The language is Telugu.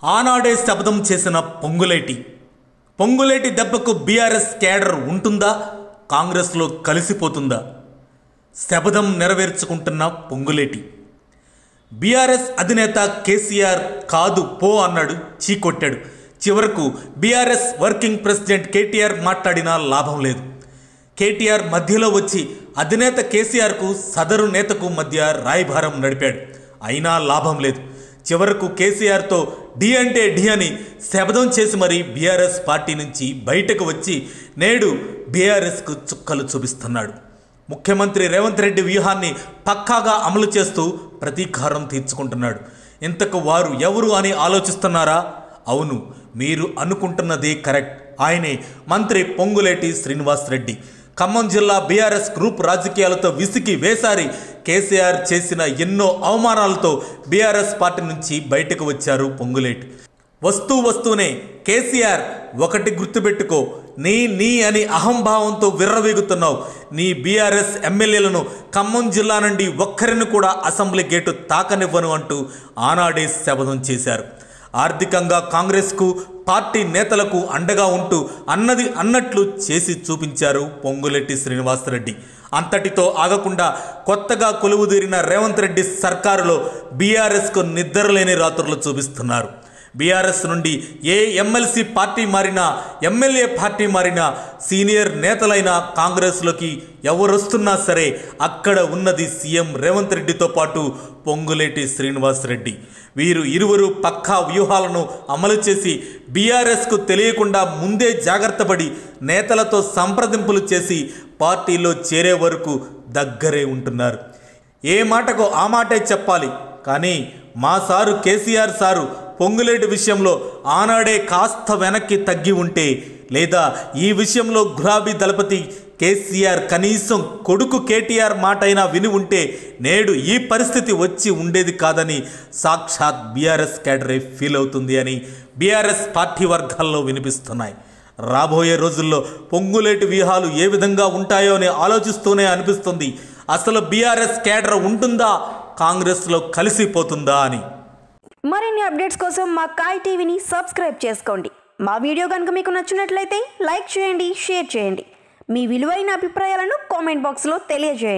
ఆనాడే శపథం చేసిన పొంగులేటి దెబ్బకు బీఆర్ఎస్ క్యాడర్ ఉంటుందా, కాంగ్రెస్లో కలిసిపోతుందా? శపథం నెరవేర్చుకుంటున్న పొంగులేటి. బీఆర్ఎస్ అధినేత కేసీఆర్ కాదు పో అన్నాడు, చీకొట్టాడు. చివరకు బీఆర్ఎస్ వర్కింగ్ ప్రెసిడెంట్ కేటీఆర్ మాట్లాడినా లాభం లేదు. కేటీఆర్ మధ్యలో వచ్చి అధినేత కేసీఆర్కు సదరు నేతకు మధ్య రాయభారం నడిపాడు. అయినా లాభం లేదు. చివరకు కేసీఆర్తో డి అంటే డి అని శపథం చేసి మరీ బీఆర్ఎస్ పార్టీ నుంచి బయటకు వచ్చి నేడు బీఆర్ఎస్కు చుక్కలు చూపిస్తున్నాడు. ముఖ్యమంత్రి రేవంత్ రెడ్డి వ్యూహాన్ని పక్కాగా అమలు చేస్తూ ప్రతీకారం తీర్చుకుంటున్నాడు. ఇంతకు వారు ఎవరు అని ఆలోచిస్తున్నారా? అవును, మీరు అనుకుంటున్నదే కరెక్ట్. ఆయనే మంత్రి పొంగులేటి శ్రీనివాసరెడ్డి. ఖమ్మం జిల్లా బీఆర్ఎస్ గ్రూప్ రాజకీయాలతో విసిగి వేసారి కేసీఆర్ చేసిన ఎన్నో అవమానాలతో బీఆర్ఎస్ పార్టీ నుంచి బయటకు వచ్చారు పొంగులేటి. వస్తూనే కేసీఆర్ ఒకటి గుర్తుపెట్టుకో, నీ అని అహంభావంతో విర్రవీగుతున్నావు. నీ బీఆర్ఎస్ ఎమ్మెల్యేలను ఖమ్మం జిల్లా నుండి ఒక్కరిని కూడా అసెంబ్లీ గేటు తాకనివ్వను అంటూ ఆనాడే శపథం చేశారు. ఆర్థికంగా కాంగ్రెస్కు, పార్టీ నేతలకు అండగా ఉంటూ అన్నది అన్నట్లు చేసి చూపించారు పొంగులేటి శ్రీనివాసరెడ్డి. అంతటితో ఆగకుండా కొత్తగా కొలువుదీరిన రేవంత్ రెడ్డి సర్కారులో బీఆర్ఎస్కు నిద్రలేని రాత్రులు చూపిస్తున్నారు. బీఆర్ఎస్ నుండి ఏ ఎమ్మెల్సీ పార్టీ మారినా, ఎమ్మెల్యే పార్టీ మారినా, సీనియర్ నేతలైన కాంగ్రెస్లోకి ఎవరొస్తున్నా సరే అక్కడ ఉన్నది సీఎం రేవంత్ రెడ్డితో పాటు పొంగులేటి శ్రీనివాసరెడ్డి. వీరు ఇరువురు పక్కా వ్యూహాలను అమలు చేసి బీఆర్ఎస్కు తెలియకుండా ముందే జాగ్రత్త పడి నేతలతో సంప్రదింపులు చేసి పార్టీలో చేరే వరకు దగ్గరే ఉంటున్నారు. ఏ మాటకు ఆ మాటే చెప్పాలి. కానీ మా సారు కేసీఆర్ సారు పొంగులేటి విషయంలో ఆనాడే కాస్త వెనక్కి తగ్గి ఉంటే, లేదా ఈ విషయంలో గులాబీ దళపతి కేసీఆర్ కనీసం కొడుకు కేటీఆర్ మాటైనా విని ఉంటే నేడు ఈ పరిస్థితి వచ్చి ఉండేది కాదని సాక్షాత్ బీఆర్ఎస్ క్యాడరే ఫీల్ అవుతుంది అని బీఆర్ఎస్ పార్టీ వర్గాల్లో వినిపిస్తున్నాయి. రాబోయే రోజుల్లో పొంగులేటి వ్యూహాలు ఏ విధంగా ఉంటాయో అని ఆలోచిస్తూనే అనిపిస్తుంది, అసలు బీఆర్ఎస్ క్యాడర్ ఉంటుందా, కాంగ్రెస్లో కలిసిపోతుందా అని. మరిన్ని అప్డేట్స్ కోసం మా కాయ్ టీవీని సబ్స్క్రైబ్ చేసుకోండి. మా వీడియో కనుక మీకు నచ్చినట్లయితే లైక్ చేయండి, షేర్ చేయండి. మీ విలువైన అభిప్రాయాలను కామెంట్ బాక్స్లో తెలియజేయండి.